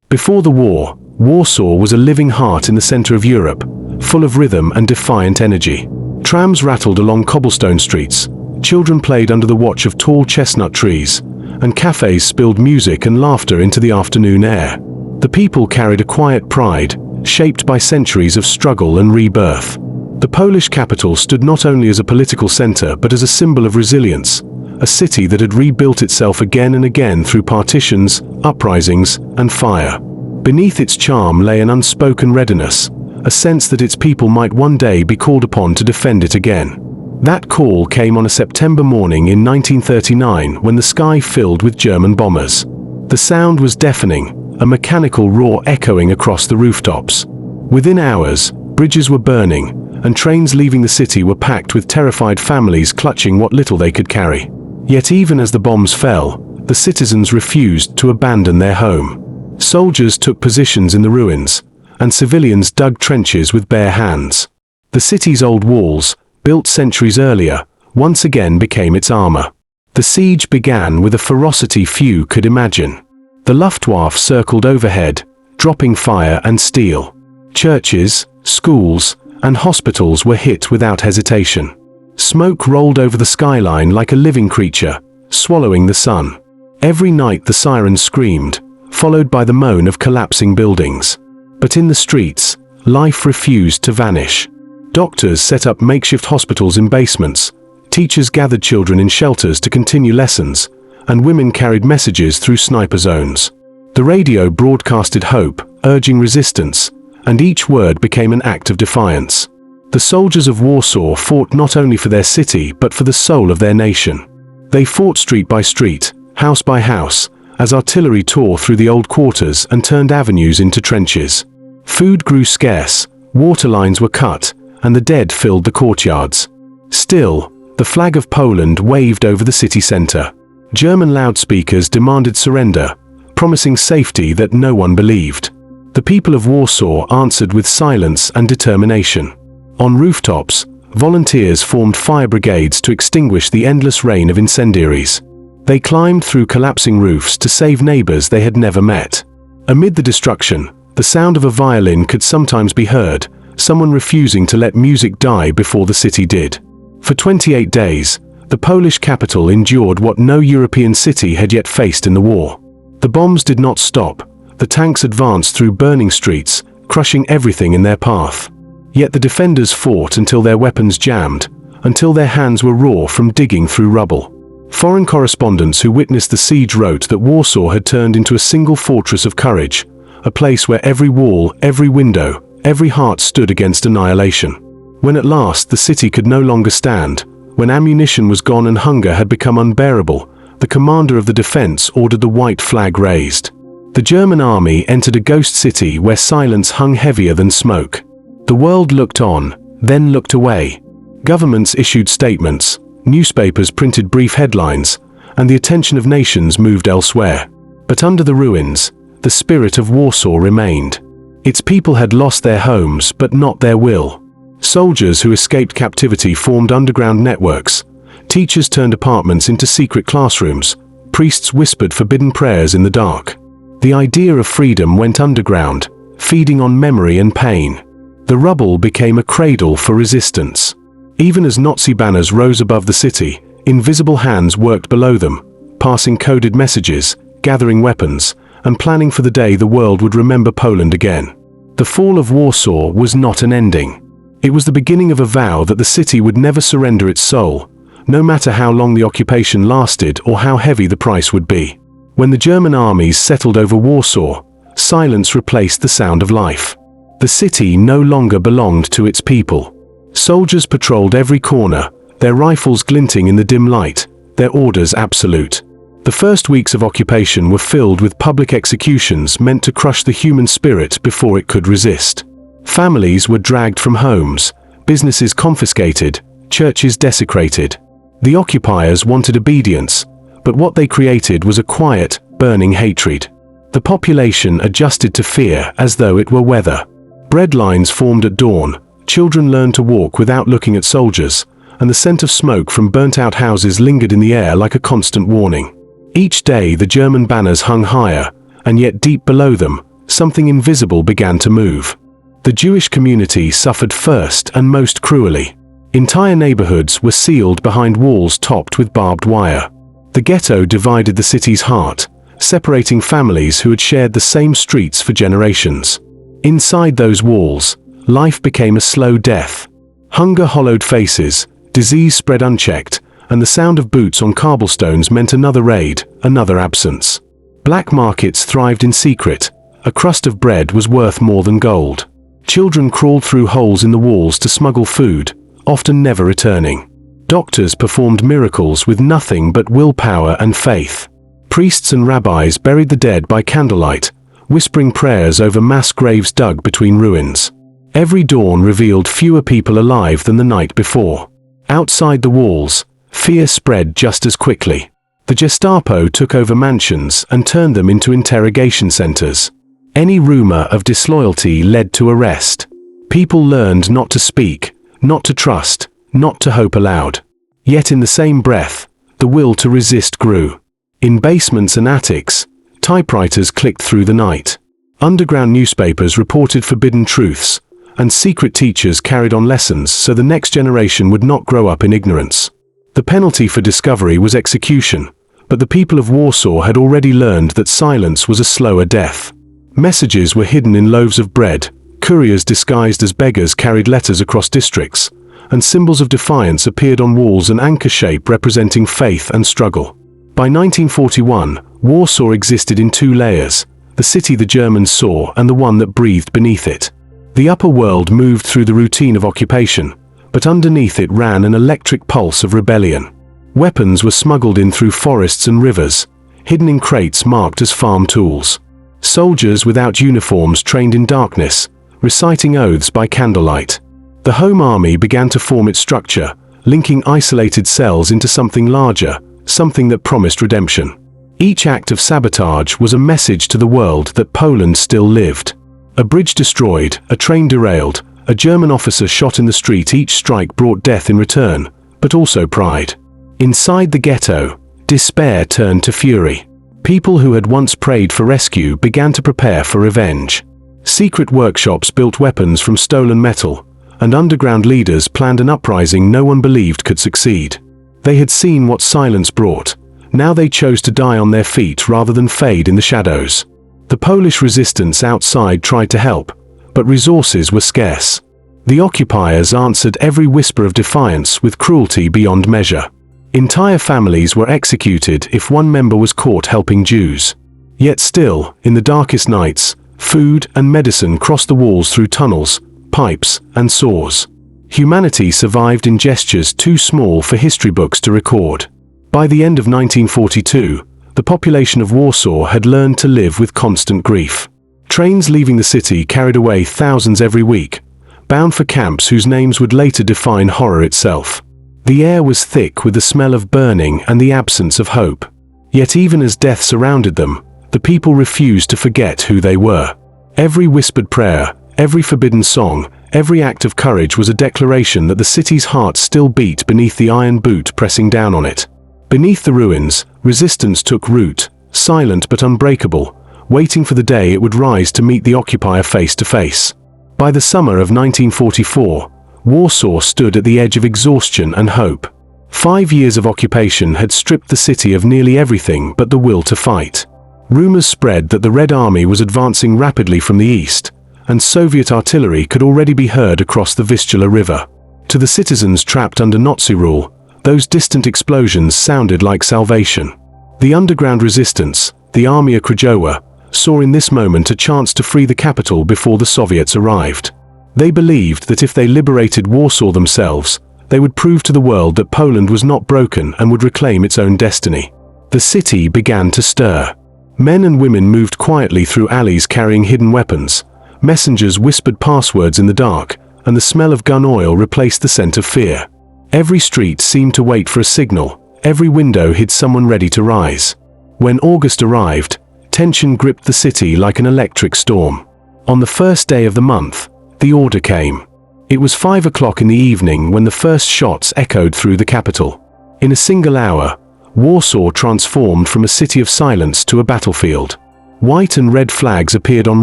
Before the war, Warsaw was a living heart in the center of Europe, full of rhythm and defiant energy. Trams rattled along cobblestone streets, children played under the watch of tall chestnut trees, and cafes spilled music and laughter into the afternoon air. The people carried a quiet pride, shaped by centuries of struggle and rebirth. The Polish capital stood not only as a political center but as a symbol of resilience, a city that had rebuilt itself again and again through partitions, uprisings, and fire. Beneath its charm lay an unspoken readiness, a sense that its people might one day be called upon to defend it again. That call came on a September morning in 1939 when the sky filled with German bombers. The sound was deafening, a mechanical roar echoing across the rooftops. Within hours, bridges were burning, and trains leaving the city were packed with terrified families clutching what little they could carry. Yet even as the bombs fell, the citizens refused to abandon their home. Soldiers took positions in the ruins, and civilians dug trenches with bare hands. The city's old walls, built centuries earlier, once again became its armor. The siege began with a ferocity few could imagine. The Luftwaffe circled overhead, dropping fire and steel. Churches, schools, and hospitals were hit without hesitation. Smoke rolled over the skyline like a living creature, swallowing the sun. Every night the sirens screamed, followed by the moan of collapsing buildings. But in the streets, life refused to vanish. Doctors set up makeshift hospitals in basements, teachers gathered children in shelters to continue lessons, and women carried messages through sniper zones. The radio broadcasted hope, urging resistance, and each word became an act of defiance. The soldiers of Warsaw fought not only for their city but for the soul of their nation. They fought street by street, house by house, as artillery tore through the old quarters and turned avenues into trenches. Food grew scarce, water lines were cut, and the dead filled the courtyards. Still, the flag of Poland waved over the city center. German loudspeakers demanded surrender, promising safety that no one believed. The people of Warsaw answered with silence and determination. On rooftops, volunteers formed fire brigades to extinguish the endless rain of incendiaries. They climbed through collapsing roofs to save neighbors they had never met. Amid the destruction, the sound of a violin could sometimes be heard, someone refusing to let music die before the city did. For 28 days, the Polish capital endured what no European city had yet faced in the war. The bombs did not stop. The tanks advanced through burning streets, crushing everything in their path. Yet the defenders fought until their weapons jammed, until their hands were raw from digging through rubble. Foreign correspondents who witnessed the siege wrote that Warsaw had turned into a single fortress of courage, a place where every wall, every window, every heart stood against annihilation. When at last the city could no longer stand, when ammunition was gone and hunger had become unbearable, the commander of the defense ordered the white flag raised. The German army entered a ghost city where silence hung heavier than smoke. The world looked on, then looked away. Governments issued statements, newspapers printed brief headlines, and the attention of nations moved elsewhere. But under the ruins, the spirit of Warsaw remained. Its people had lost their homes, but not their will. Soldiers who escaped captivity formed underground networks. Teachers turned apartments into secret classrooms. Priests whispered forbidden prayers in the dark. The idea of freedom went underground, feeding on memory and pain. The rubble became a cradle for resistance. Even as Nazi banners rose above the city, invisible hands worked below them, passing coded messages, gathering weapons, and planning for the day the world would remember Poland again. The fall of Warsaw was not an ending. It was the beginning of a vow that the city would never surrender its soul, no matter how long the occupation lasted or how heavy the price would be. When the German armies settled over Warsaw, silence replaced the sound of life. The city no longer belonged to its people. Soldiers patrolled every corner, their rifles glinting in the dim light, their orders absolute. The first weeks of occupation were filled with public executions meant to crush the human spirit before it could resist. Families were dragged from homes, businesses confiscated, churches desecrated. The occupiers wanted obedience, but what they created was a quiet, burning hatred. The population adjusted to fear as though it were weather. Bread lines formed at dawn, children learned to walk without looking at soldiers, and the scent of smoke from burnt-out houses lingered in the air like a constant warning. Each day the German banners hung higher, and yet deep below them, something invisible began to move. The Jewish community suffered first and most cruelly. Entire neighborhoods were sealed behind walls topped with barbed wire. The ghetto divided the city's heart, separating families who had shared the same streets for generations. Inside those walls, life became a slow death. Hunger hollowed faces, disease spread unchecked, and the sound of boots on cobblestones meant another raid, another absence. Black markets thrived in secret. A crust of bread was worth more than gold. Children crawled through holes in the walls to smuggle food, often never returning. Doctors performed miracles with nothing but willpower and faith. Priests and rabbis buried the dead by candlelight, whispering prayers over mass graves dug between ruins. Every dawn revealed fewer people alive than the night before. Outside the walls, fear spread just as quickly. The Gestapo took over mansions and turned them into interrogation centers. Any rumor of disloyalty led to arrest. People learned not to speak, not to trust, not to hope aloud. Yet in the same breath, the will to resist grew. In basements and attics, typewriters clicked through the night. Underground newspapers reported forbidden truths, and secret teachers carried on lessons so the next generation would not grow up in ignorance. The penalty for discovery was execution, but the people of Warsaw had already learned that silence was a slower death. Messages were hidden in loaves of bread, couriers disguised as beggars carried letters across districts, and symbols of defiance appeared on walls, an anchor shape representing faith and struggle. By 1941, Warsaw existed in two layers, the city the Germans saw and the one that breathed beneath it. The upper world moved through the routine of occupation, but underneath it ran an electric pulse of rebellion. Weapons were smuggled in through forests and rivers, hidden in crates marked as farm tools. Soldiers without uniforms trained in darkness, reciting oaths by candlelight. The Home Army began to form its structure, linking isolated cells into something larger, something that promised redemption. Each act of sabotage was a message to the world that Poland still lived. A bridge destroyed, a train derailed, a German officer shot in the street. Each strike brought death in return, but also pride. Inside the ghetto, despair turned to fury. People who had once prayed for rescue began to prepare for revenge. Secret workshops built weapons from stolen metal, and underground leaders planned an uprising no one believed could succeed. They had seen what silence brought. Now they chose to die on their feet rather than fade in the shadows. The Polish resistance outside tried to help, but resources were scarce. The occupiers answered every whisper of defiance with cruelty beyond measure. Entire families were executed if one member was caught helping Jews. Yet still, in the darkest nights, food and medicine crossed the walls through tunnels, pipes, and saws. Humanity survived in gestures too small for history books to record. By the end of 1942, the population of Warsaw had learned to live with constant grief. Trains leaving the city carried away thousands every week, bound for camps whose names would later define horror itself. The air was thick with the smell of burning and the absence of hope. Yet even as death surrounded them, the people refused to forget who they were. Every whispered prayer, every forbidden song, every act of courage was a declaration that the city's heart still beat beneath the iron boot pressing down on it. Beneath the ruins, resistance took root, silent but unbreakable, waiting for the day it would rise to meet the occupier face to face. By the summer of 1944, Warsaw stood at the edge of exhaustion and hope. 5 years of occupation had stripped the city of nearly everything but the will to fight. Rumors spread that the Red Army was advancing rapidly from the east, and Soviet artillery could already be heard across the Vistula River. To the citizens trapped under Nazi rule, those distant explosions sounded like salvation. The underground resistance, the Armia Krajowa, saw in this moment a chance to free the capital before the Soviets arrived. They believed that if they liberated Warsaw themselves, they would prove to the world that Poland was not broken and would reclaim its own destiny. The city began to stir. Men and women moved quietly through alleys carrying hidden weapons. Messengers whispered passwords in the dark, and the smell of gun oil replaced the scent of fear. Every street seemed to wait for a signal. Every window hid someone ready to rise. When August arrived, tension gripped the city like an electric storm. On the first day of the month, the order came. It was 5 o'clock in the evening when the first shots echoed through the capital. In a single hour, Warsaw transformed from a city of silence to a battlefield. White and red flags appeared on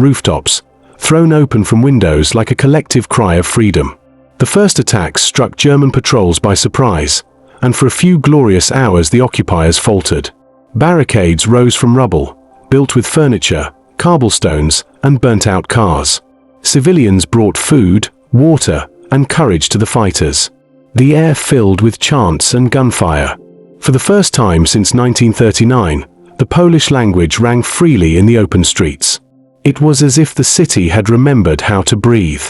rooftops, thrown open from windows like a collective cry of freedom. The first attacks struck German patrols by surprise, and for a few glorious hours the occupiers faltered. Barricades rose from rubble, built with furniture, cobblestones, and burnt-out cars. Civilians brought food, water, and courage to the fighters. The air filled with chants and gunfire. For the first time since 1939, the Polish language rang freely in the open streets. It was as if the city had remembered how to breathe.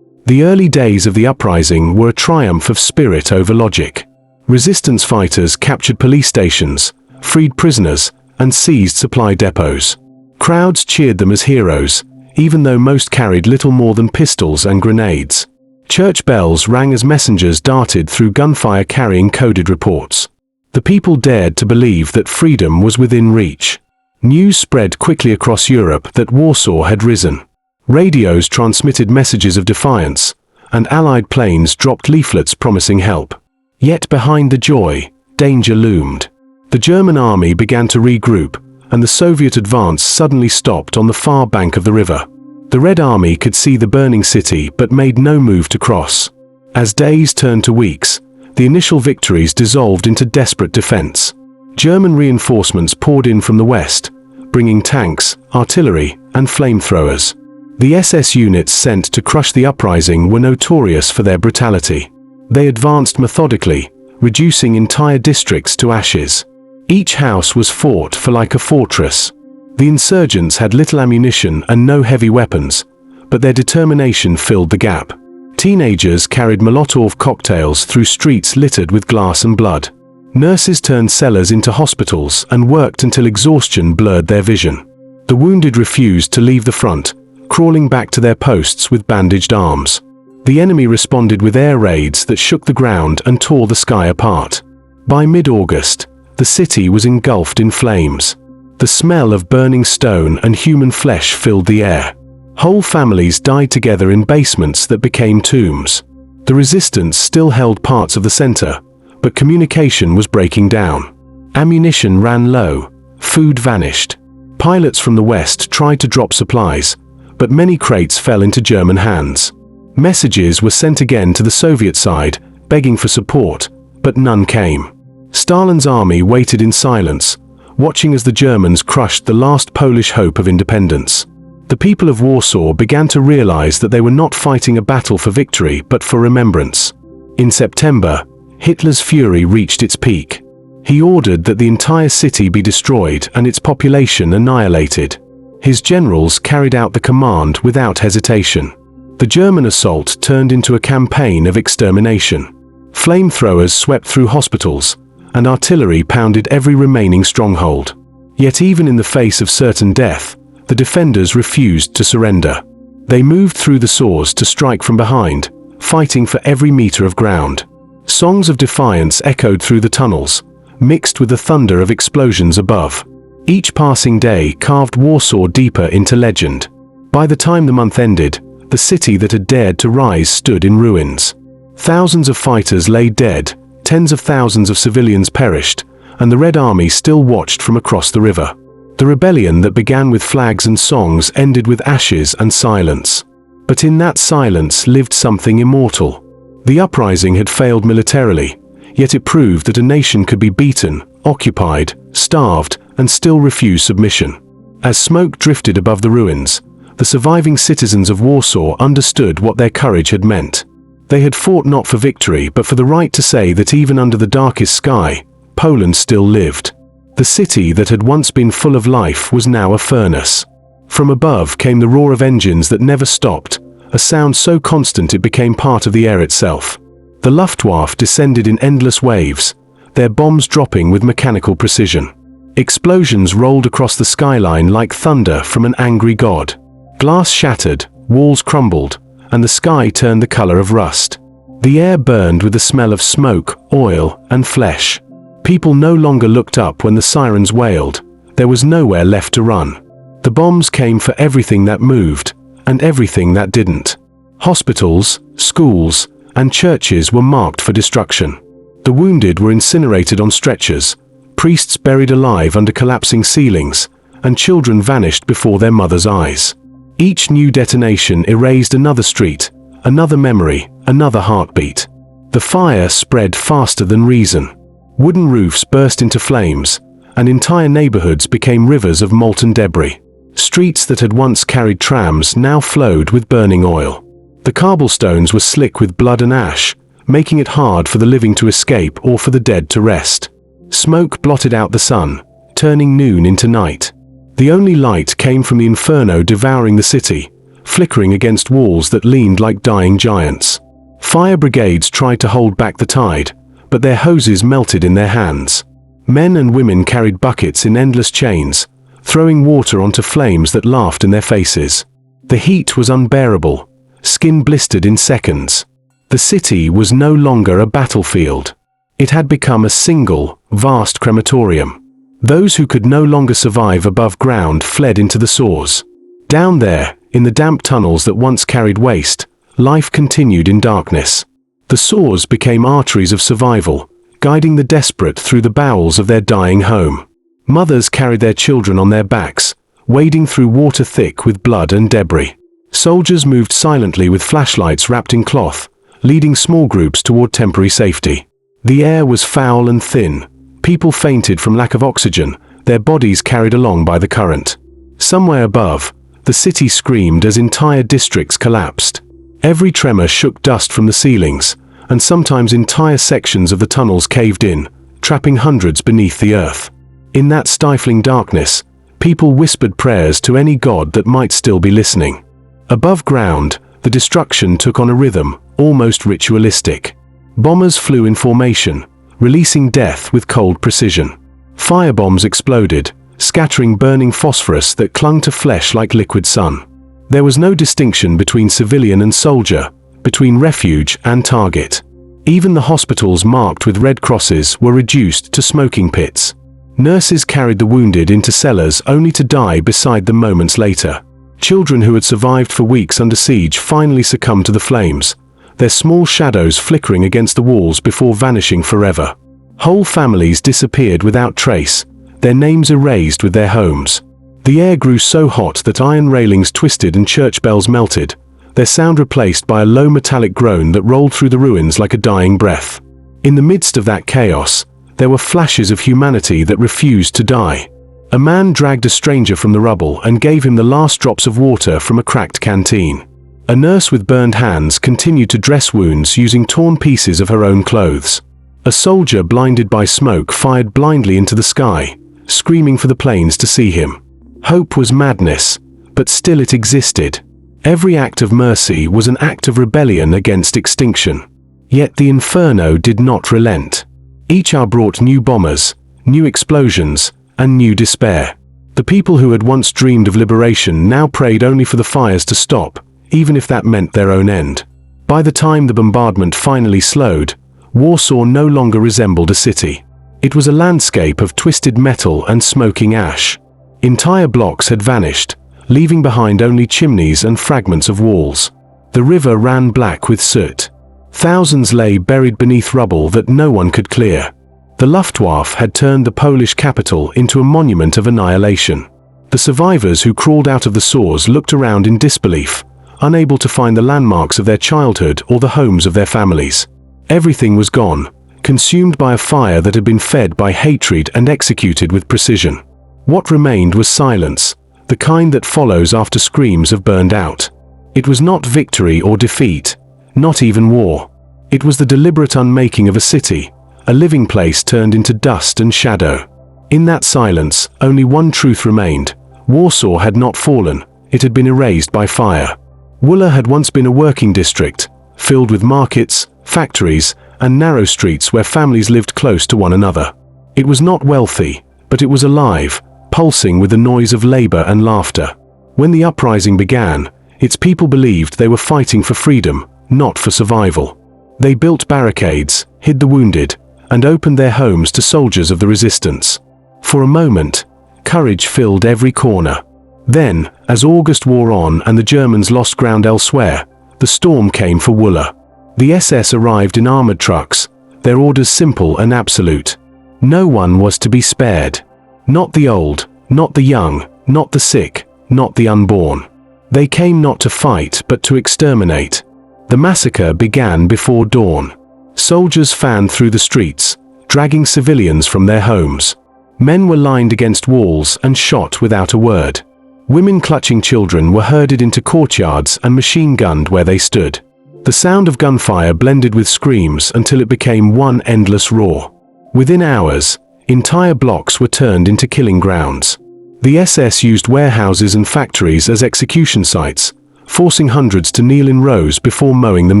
The early days of the uprising were a triumph of spirit over logic. Resistance fighters captured police stations, freed prisoners, and seized supply depots. Crowds cheered them as heroes, even though most carried little more than pistols and grenades. Church bells rang as messengers darted through gunfire carrying coded reports. The people dared to believe that freedom was within reach. News spread quickly across Europe that Warsaw had risen. Radios transmitted messages of defiance, and Allied planes dropped leaflets promising help. Yet behind the joy, danger loomed. The German army began to regroup, and the Soviet advance suddenly stopped on the far bank of the river. The Red Army could see the burning city but made no move to cross. As days turned to weeks, the initial victories dissolved into desperate defense. German reinforcements poured in from the west, bringing tanks, artillery, and flamethrowers. The SS units sent to crush the uprising were notorious for their brutality. They advanced methodically, reducing entire districts to ashes. Each house was fought for like a fortress. The insurgents had little ammunition and no heavy weapons, but their determination filled the gap. Teenagers carried Molotov cocktails through streets littered with glass and blood. Nurses turned cellars into hospitals and worked until exhaustion blurred their vision. The wounded refused to leave the front, crawling back to their posts with bandaged arms. The enemy responded with air raids that shook the ground and tore the sky apart. By mid-August, the city was engulfed in flames. The smell of burning stone and human flesh filled the air. Whole families died together in basements that became tombs. The resistance still held parts of the center, but communication was breaking down. Ammunition ran low, food vanished. Pilots from the west tried to drop supplies, but many crates fell into German hands. Messages were sent again to the Soviet side, begging for support, but none came. Stalin's army waited in silence, watching as the Germans crushed the last Polish hope of independence. The people of Warsaw began to realize that they were not fighting a battle for victory but for remembrance. In September, Hitler's fury reached its peak. He ordered that the entire city be destroyed and its population annihilated. His generals carried out the command without hesitation. The German assault turned into a campaign of extermination. Flamethrowers swept through hospitals, and artillery pounded every remaining stronghold. Yet even in the face of certain death, the defenders refused to surrender. They moved through the sores to strike from behind, fighting for every meter of ground. Songs of defiance echoed through the tunnels, mixed with the thunder of explosions above. Each passing day carved Warsaw deeper into legend. By the time the month ended, the city that had dared to rise stood in ruins. Thousands of fighters lay dead, tens of thousands of civilians perished, and the Red Army still watched from across the river. The rebellion that began with flags and songs ended with ashes and silence. But in that silence lived something immortal. The uprising had failed militarily, yet it proved that a nation could be beaten, occupied, starved, and still refuse submission. As smoke drifted above the ruins, the surviving citizens of Warsaw understood what their courage had meant. They had fought not for victory but for the right to say that even under the darkest sky, Poland still lived. The city that had once been full of life was now a furnace. From above came the roar of engines that never stopped, a sound so constant it became part of the air itself. The Luftwaffe descended in endless waves, their bombs dropping with mechanical precision. Explosions rolled across the skyline like thunder from an angry god. Glass shattered, walls crumbled, and the sky turned the color of rust. The air burned with the smell of smoke, oil, and flesh. People no longer looked up when the sirens wailed. There was nowhere left to run. The bombs came for everything that moved, and everything that didn't. Hospitals, schools, and churches were marked for destruction. The wounded were incinerated on stretchers, priests buried alive under collapsing ceilings, and children vanished before their mothers' eyes. Each new detonation erased another street, another memory, another heartbeat. The fire spread faster than reason. Wooden roofs burst into flames, and entire neighborhoods became rivers of molten debris. Streets that had once carried trams now flowed with burning oil. The cobblestones were slick with blood and ash, making it hard for the living to escape or for the dead to rest. Smoke blotted out the sun, turning noon into night. The only light came from the inferno devouring the city, flickering against walls that leaned like dying giants. Fire brigades tried to hold back the tide, but their hoses melted in their hands. Men and women carried buckets in endless chains, throwing water onto flames that laughed in their faces. The heat was unbearable. Skin blistered in seconds. The city was no longer a battlefield. It had become a single, vast crematorium. Those who could no longer survive above ground fled into the sewers. Down there, in the damp tunnels that once carried waste, life continued in darkness. The sewers became arteries of survival, guiding the desperate through the bowels of their dying home. Mothers carried their children on their backs, wading through water thick with blood and debris. Soldiers moved silently with flashlights wrapped in cloth, leading small groups toward temporary safety. The air was foul and thin. People fainted from lack of oxygen, their bodies carried along by the current. Somewhere above, the city screamed as entire districts collapsed. Every tremor shook dust from the ceilings, and sometimes entire sections of the tunnels caved in, trapping hundreds beneath the earth. In that stifling darkness, people whispered prayers to any god that might still be listening. Above ground, the destruction took on a rhythm, almost ritualistic. Bombers flew in formation, releasing death with cold precision. Firebombs exploded, scattering burning phosphorus that clung to flesh like liquid sun. There was no distinction between civilian and soldier, between refuge and target. Even the hospitals marked with red crosses were reduced to smoking pits. Nurses carried the wounded into cellars only to die beside them moments later. Children who had survived for weeks under siege finally succumbed to the flames, their small shadows flickering against the walls before vanishing forever. Whole families disappeared without trace, their names erased with their homes. The air grew so hot that iron railings twisted and church bells melted, their sound replaced by a low metallic groan that rolled through the ruins like a dying breath. In the midst of that chaos, there were flashes of humanity that refused to die. A man dragged a stranger from the rubble and gave him the last drops of water from a cracked canteen. A nurse with burned hands continued to dress wounds using torn pieces of her own clothes. A soldier blinded by smoke fired blindly into the sky, screaming for the planes to see him. Hope was madness, but still it existed. Every act of mercy was an act of rebellion against extinction. Yet the inferno did not relent. Each hour brought new bombers, new explosions, and new despair. The people who had once dreamed of liberation now prayed only for the fires to stop, even if that meant their own end. By the time the bombardment finally slowed, Warsaw no longer resembled a city. It was a landscape of twisted metal and smoking ash. Entire blocks had vanished, leaving behind only chimneys and fragments of walls. The river ran black with soot. Thousands lay buried beneath rubble that no one could clear. The Luftwaffe had turned the Polish capital into a monument of annihilation. The survivors who crawled out of the sewers looked around in disbelief, unable to find the landmarks of their childhood or the homes of their families. Everything was gone, consumed by a fire that had been fed by hatred and executed with precision. What remained was silence, the kind that follows after screams have burned out. It was not victory or defeat, not even war. It was the deliberate unmaking of a city, a living place turned into dust and shadow. In that silence, only one truth remained: Warsaw had not fallen, it had been erased by fire. Wola had once been a working district, filled with markets, factories, and narrow streets where families lived close to one another. It was not wealthy, but it was alive, pulsing with the noise of labor and laughter. When the uprising began, its people believed they were fighting for freedom, not for survival. They built barricades, hid the wounded, and opened their homes to soldiers of the resistance. For a moment, courage filled every corner. Then, as August wore on and the Germans lost ground elsewhere, the storm came for Wola. The SS arrived in armored trucks, their orders simple and absolute. No one was to be spared. Not the old, Not the young, not the sick, not the unborn. They came not to fight but to exterminate. The massacre began before dawn. Soldiers fanned through the streets, dragging civilians from their homes. Men were lined against walls and shot without a word. Women clutching children were herded into courtyards and machine-gunned where they stood. The sound of gunfire blended with screams until it became one endless roar. Within hours, entire blocks were turned into killing grounds. The SS used warehouses and factories as execution sites, forcing hundreds to kneel in rows before mowing them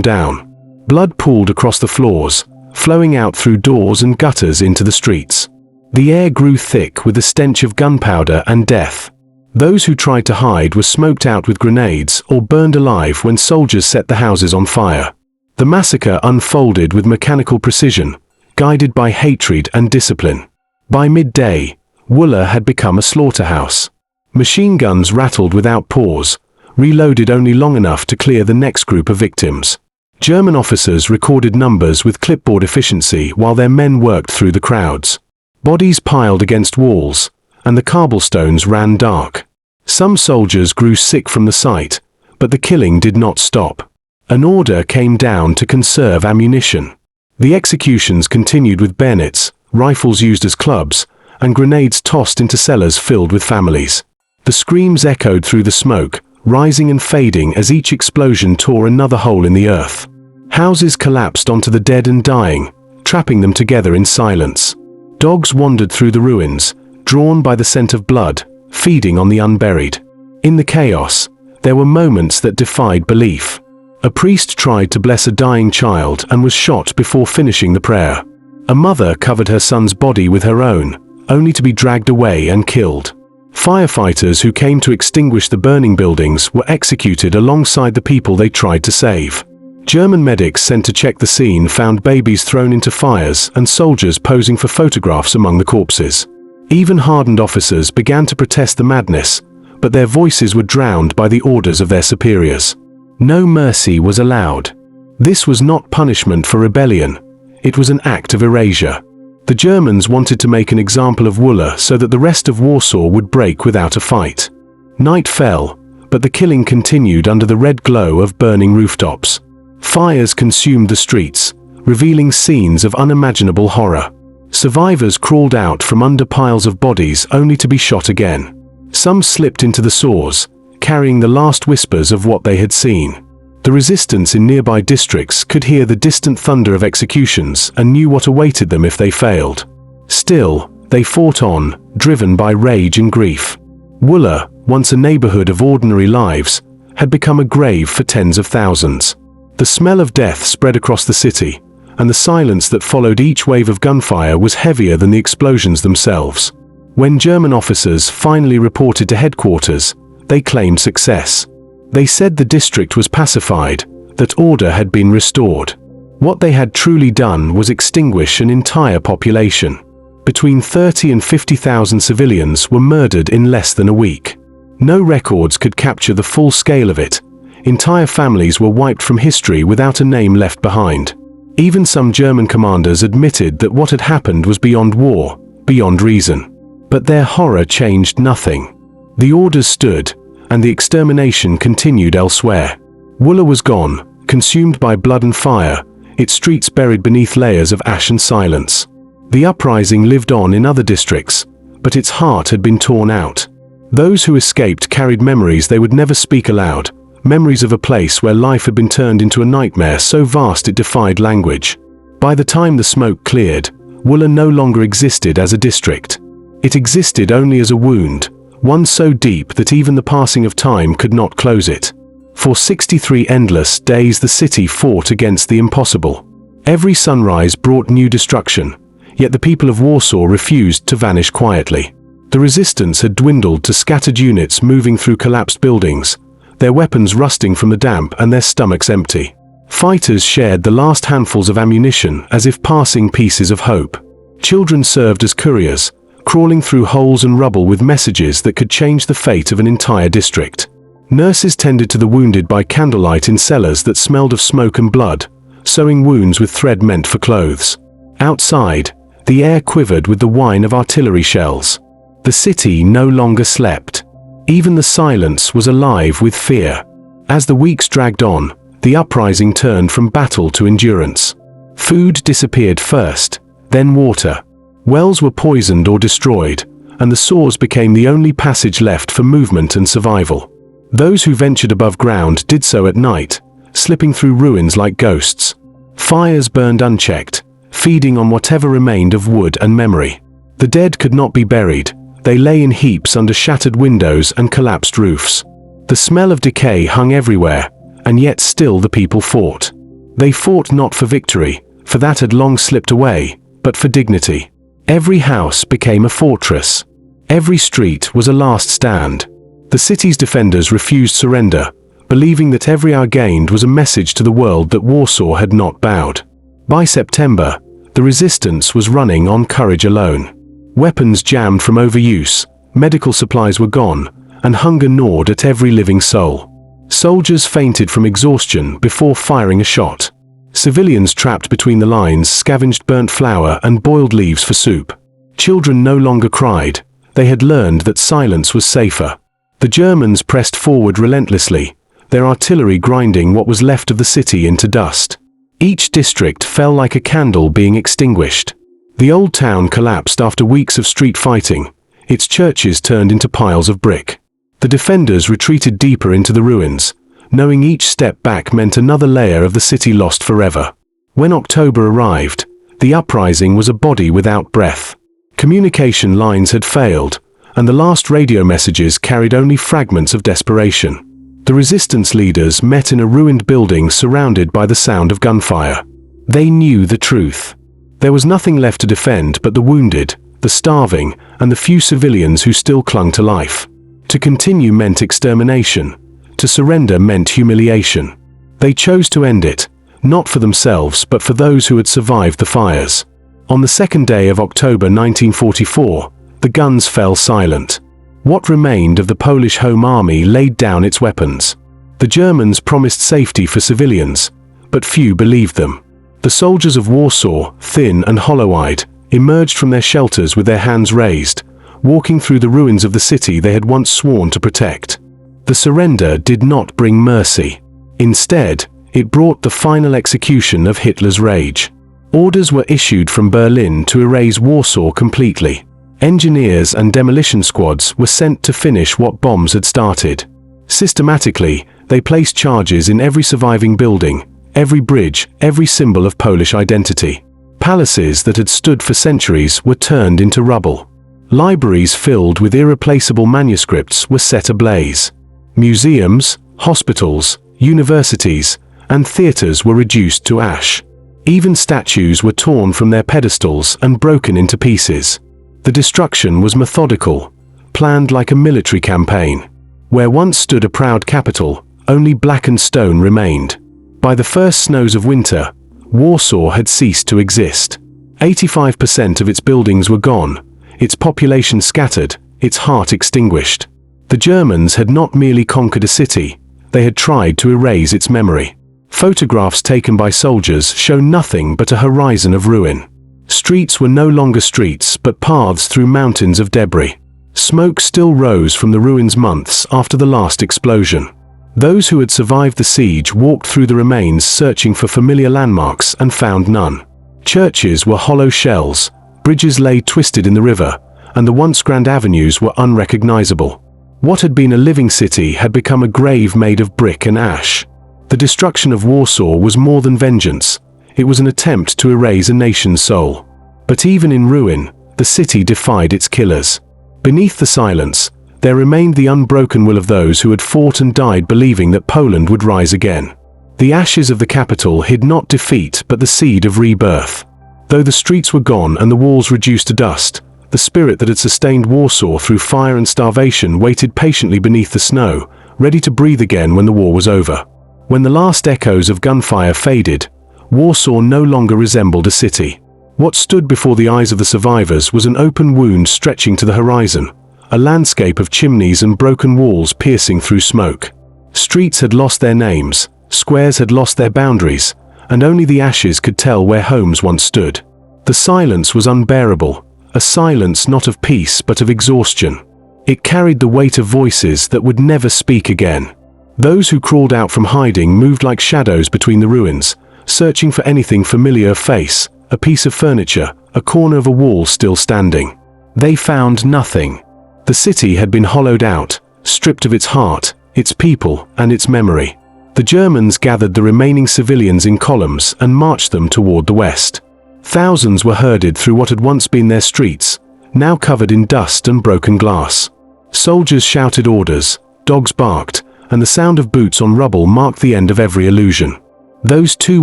down. Blood pooled across the floors, flowing out through doors and gutters into the streets. The air grew thick with the stench of gunpowder and death. Those who tried to hide were smoked out with grenades or burned alive when soldiers set the houses on fire. The massacre unfolded with mechanical precision, guided by hatred and discipline. By midday, Wooler had become a slaughterhouse. Machine guns rattled without pause, reloaded only long enough to clear the next group of victims. German officers recorded numbers with clipboard efficiency while their men worked through the crowds. Bodies piled against walls, and the cobblestones ran dark. Some soldiers grew sick from the sight, but the killing did not stop. An order came down to conserve ammunition. The executions continued with bayonets, rifles used as clubs, and grenades tossed into cellars filled with families. The screams echoed through the smoke, rising and fading as each explosion tore another hole in the earth. Houses collapsed onto the dead and dying, trapping them together in silence. Dogs wandered through the ruins, drawn by the scent of blood, feeding on the unburied. In the chaos, there were moments that defied belief. A priest tried to bless a dying child and was shot before finishing the prayer. A mother covered her son's body with her own, only to be dragged away and killed. Firefighters who came to extinguish the burning buildings were executed alongside the people they tried to save. German medics sent to check the scene found babies thrown into fires and soldiers posing for photographs among the corpses. Even hardened officers began to protest the madness, but their voices were drowned by the orders of their superiors. No mercy was allowed. This was not punishment for rebellion. It was an act of erasure. The Germans wanted to make an example of Wooler so that the rest of Warsaw would break without a fight. Night fell, but the killing continued under the red glow of burning rooftops. Fires consumed the streets, revealing scenes of unimaginable horror. Survivors crawled out from under piles of bodies only to be shot again. Some slipped into the sores, carrying the last whispers of what they had seen. The resistance in nearby districts could hear the distant thunder of executions and knew what awaited them if they failed. Still, they fought on, driven by rage and grief. Wooler, once a neighborhood of ordinary lives, had become a grave for tens of thousands. The smell of death spread across the city, and the silence that followed each wave of gunfire was heavier than the explosions themselves. When German officers finally reported to headquarters, they claimed success. They said the district was pacified, that order had been restored. What they had truly done was extinguish an entire population. Between 30 and 50,000 civilians were murdered in less than a week. No records could capture the full scale of it. Entire families were wiped from history without a name left behind. Even some German commanders admitted that what had happened was beyond war, beyond reason. But their horror changed nothing. The orders stood, and the extermination continued elsewhere. Wooler was gone, consumed by blood and fire, its streets buried beneath layers of ash and silence. The uprising lived on in other districts, but its heart had been torn out. Those who escaped carried memories they would never speak aloud, memories of a place where life had been turned into a nightmare so vast it defied language. By the time the smoke cleared, Wooler no longer existed as a district. It existed only as a wound, one so deep that even the passing of time could not close it. For 63 endless days the city fought against the impossible. Every sunrise brought new destruction, yet the people of Warsaw refused to vanish quietly. The resistance had dwindled to scattered units moving through collapsed buildings, their weapons rusting from the damp and their stomachs empty. Fighters shared the last handfuls of ammunition as if passing pieces of hope. Children served as couriers, crawling through holes and rubble with messages that could change the fate of an entire district. Nurses tended to the wounded by candlelight in cellars that smelled of smoke and blood, sewing wounds with thread meant for clothes. Outside, the air quivered with the whine of artillery shells. The city no longer slept. Even the silence was alive with fear. As the weeks dragged on, the uprising turned from battle to endurance. Food disappeared first, then water. Wells were poisoned or destroyed, and the source became the only passage left for movement and survival. Those who ventured above ground did so at night, slipping through ruins like ghosts. Fires burned unchecked, feeding on whatever remained of wood and memory. The dead could not be buried. They lay in heaps under shattered windows and collapsed roofs. The smell of decay hung everywhere, and yet still the people fought. They fought not for victory, for that had long slipped away, but for dignity. Every house became a fortress. Every street was a last stand. The city's defenders refused surrender, believing that every hour gained was a message to the world that Warsaw had not bowed. By September, the resistance was running on courage alone. Weapons jammed from overuse, medical supplies were gone, and hunger gnawed at every living soul. Soldiers fainted from exhaustion before firing a shot. Civilians trapped between the lines scavenged burnt flour and boiled leaves for soup. Children no longer cried. They had learned that silence was safer. The Germans pressed forward relentlessly, their artillery grinding what was left of the city into dust. Each district fell like a candle being extinguished. The old town collapsed after weeks of street fighting. Its churches turned into piles of brick. The defenders retreated deeper into the ruins, knowing each step back meant another layer of the city lost forever. When October arrived, the uprising was a body without breath. Communication lines had failed, and the last radio messages carried only fragments of desperation. The resistance leaders met in a ruined building surrounded by the sound of gunfire. They knew the truth. There was nothing left to defend but the wounded, the starving, and the few civilians who still clung to life. To continue meant extermination. To surrender meant humiliation. They chose to end it, not for themselves but for those who had survived the fires. On the second day of October 1944, the guns fell silent. What remained of the Polish Home Army laid down its weapons. The Germans promised safety for civilians, but few believed them. The soldiers of Warsaw, thin and hollow-eyed, emerged from their shelters with their hands raised, walking through the ruins of the city they had once sworn to protect. The surrender did not bring mercy. Instead, it brought the final execution of Hitler's rage. Orders were issued from Berlin to erase Warsaw completely. Engineers and demolition squads were sent to finish what bombs had started. Systematically, they placed charges in every surviving building, every bridge, every symbol of Polish identity. Palaces that had stood for centuries were turned into rubble. Libraries filled with irreplaceable manuscripts were set ablaze. Museums, hospitals, universities, and theaters were reduced to ash. Even statues were torn from their pedestals and broken into pieces. The destruction was methodical, planned like a military campaign. Where once stood a proud capital, only blackened stone remained. By the first snows of winter, Warsaw had ceased to exist. 85% of its buildings were gone, its population scattered, its heart extinguished. The Germans had not merely conquered a city, they had tried to erase its memory. Photographs taken by soldiers show nothing but a horizon of ruin. Streets were no longer streets but paths through mountains of debris. Smoke still rose from the ruins months after the last explosion. Those who had survived the siege walked through the remains searching for familiar landmarks and found none. Churches were hollow shells, bridges lay twisted in the river, and the once grand avenues were unrecognizable. What had been a living city had become a grave made of brick and ash. The destruction of Warsaw was more than vengeance. It was an attempt to erase a nation's soul. But even in ruin, the city defied its killers. Beneath the silence, there remained the unbroken will of those who had fought and died believing that Poland would rise again. The ashes of the capital hid not defeat but the seed of rebirth. Though the streets were gone and the walls reduced to dust, the spirit that had sustained Warsaw through fire and starvation waited patiently beneath the snow, ready to breathe again when the war was over. When the last echoes of gunfire faded, Warsaw no longer resembled a city. What stood before the eyes of the survivors was an open wound stretching to the horizon, a landscape of chimneys and broken walls piercing through smoke. Streets had lost their names, squares had lost their boundaries, and only the ashes could tell where homes once stood. The silence was unbearable, a silence not of peace but of exhaustion. It carried the weight of voices that would never speak again. Those who crawled out from hiding moved like shadows between the ruins, searching for anything familiar of face, a piece of furniture, a corner of a wall still standing. They found nothing. The city had been hollowed out, stripped of its heart, its people, and its memory. The Germans gathered the remaining civilians in columns and marched them toward the west. Thousands were herded through what had once been their streets, now covered in dust and broken glass. Soldiers shouted orders, dogs barked, and the sound of boots on rubble marked the end of every illusion. Those too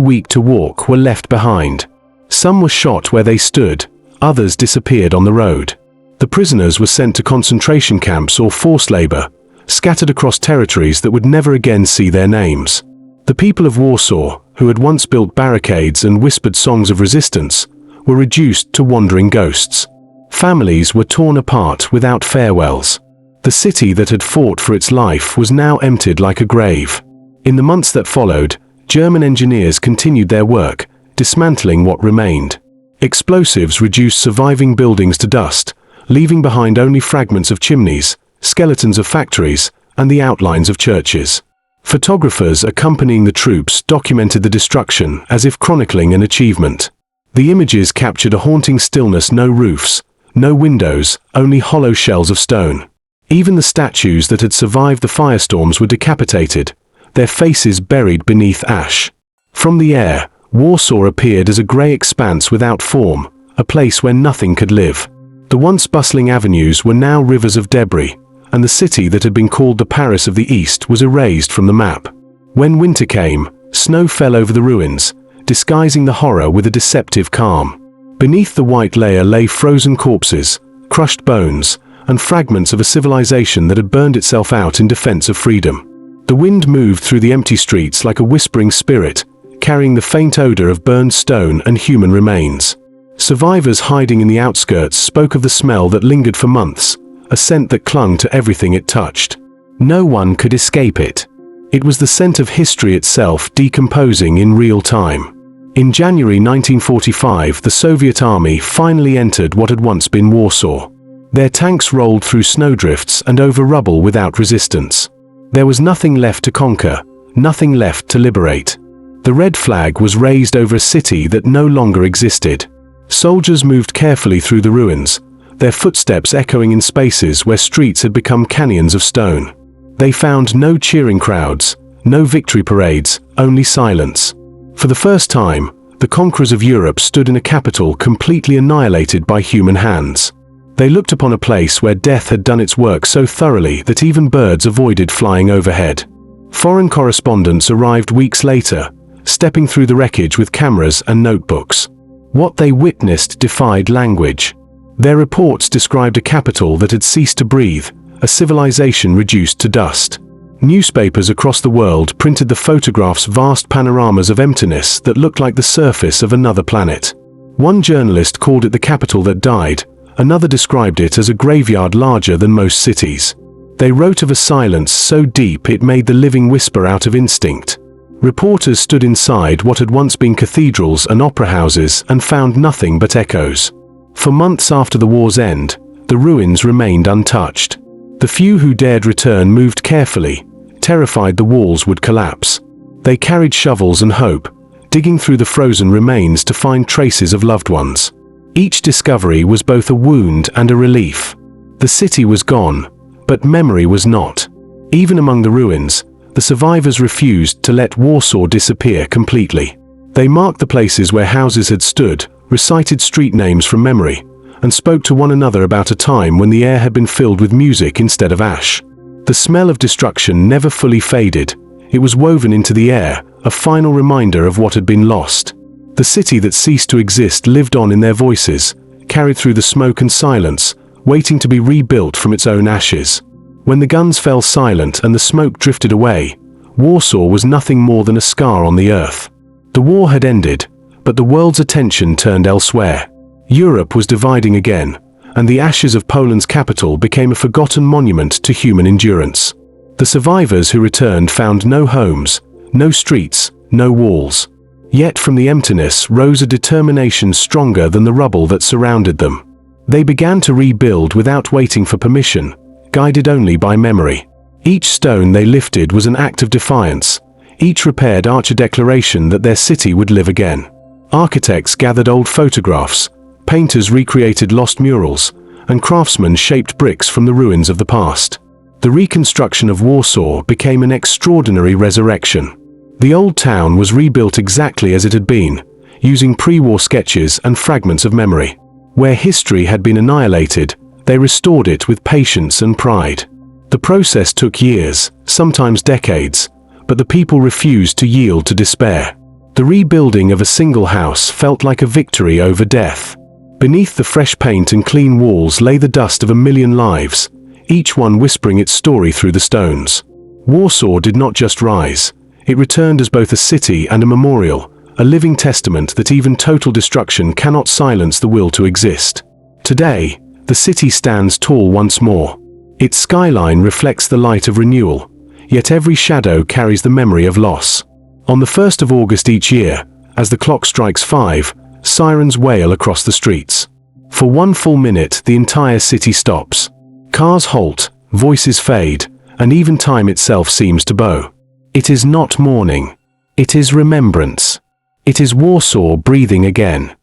weak to walk were left behind. Some were shot where they stood, others disappeared on the road. The prisoners were sent to concentration camps or forced labor, scattered across territories that would never again see their names. The people of Warsaw, who had once built barricades and whispered songs of resistance, were reduced to wandering ghosts. Families were torn apart without farewells. The city that had fought for its life was now emptied like a grave. In the months that followed, German engineers continued their work, dismantling what remained. Explosives reduced surviving buildings to dust, leaving behind only fragments of chimneys, skeletons of factories, and the outlines of churches. Photographers accompanying the troops documented the destruction as if chronicling an achievement. The images captured a haunting stillness: no roofs, no windows, only hollow shells of stone. Even the statues that had survived the firestorms were decapitated, their faces buried beneath ash. From the air, Warsaw appeared as a grey expanse without form, a place where nothing could live. The once bustling avenues were now rivers of debris, and the city that had been called the Paris of the East was erased from the map. When winter came, snow fell over the ruins, disguising the horror with a deceptive calm. Beneath the white layer lay frozen corpses, crushed bones, and fragments of a civilization that had burned itself out in defense of freedom. The wind moved through the empty streets like a whispering spirit, carrying the faint odor of burned stone and human remains. Survivors hiding in the outskirts spoke of the smell that lingered for months, a scent that clung to everything it touched. No one could escape it. It was the scent of history itself decomposing in real time. In January 1945, the Soviet army finally entered what had once been Warsaw. Their tanks rolled through snowdrifts and over rubble without resistance. There was nothing left to conquer, nothing left to liberate. The red flag was raised over a city that no longer existed. Soldiers moved carefully through the ruins, their footsteps echoing in spaces where streets had become canyons of stone. They found no cheering crowds, no victory parades, only silence. For the first time, the conquerors of Europe stood in a capital completely annihilated by human hands. They looked upon a place where death had done its work so thoroughly that even birds avoided flying overhead. Foreign correspondents arrived weeks later, stepping through the wreckage with cameras and notebooks. What they witnessed defied language. Their reports described a capital that had ceased to breathe, a civilization reduced to dust. Newspapers across the world printed the photographs, vast panoramas of emptiness that looked like the surface of another planet. One journalist called it the capital that died, another described it as a graveyard larger than most cities. They wrote of a silence so deep it made the living whisper out of instinct. Reporters stood inside what had once been cathedrals and opera houses and found nothing but echoes. For months after the war's end, the ruins remained untouched. The few who dared return moved carefully, terrified the walls would collapse. They carried shovels and hope, digging through the frozen remains to find traces of loved ones. Each discovery was both a wound and a relief. The city was gone, but memory was not. Even among the ruins, the survivors refused to let Warsaw disappear completely. They marked the places where houses had stood, recited street names from memory, and spoke to one another about a time when the air had been filled with music instead of ash. The smell of destruction never fully faded. It was woven into the air, a final reminder of what had been lost. The city that ceased to exist lived on in their voices, carried through the smoke and silence, waiting to be rebuilt from its own ashes. When the guns fell silent and the smoke drifted away, Warsaw was nothing more than a scar on the earth. The war had ended, but the world's attention turned elsewhere. Europe was dividing again, and the ashes of Poland's capital became a forgotten monument to human endurance. The survivors who returned found no homes, no streets, no walls. Yet from the emptiness rose a determination stronger than the rubble that surrounded them. They began to rebuild without waiting for permission, guided only by memory. Each stone they lifted was an act of defiance. Each repaired arch a declaration that their city would live again. Architects gathered old photographs, painters recreated lost murals, and craftsmen shaped bricks from the ruins of the past. The reconstruction of Warsaw became an extraordinary resurrection. The old town was rebuilt exactly as it had been, using pre-war sketches and fragments of memory. Where history had been annihilated, they restored it with patience and pride. The process took years, sometimes decades, but the people refused to yield to despair. The rebuilding of a single house felt like a victory over death. Beneath the fresh paint and clean walls lay the dust of 1,000,000 lives, each one whispering its story through the stones. Warsaw did not just rise, it returned as both a city and a memorial, a living testament that even total destruction cannot silence the will to exist. Today, the city stands tall once more. Its skyline reflects the light of renewal, yet every shadow carries the memory of loss. On the 1st of August each year, as the clock strikes 5, sirens wail across the streets. For one full minute, the entire city stops. Cars halt, voices fade, and even time itself seems to bow. It is not mourning. It is remembrance. It is Warsaw breathing again.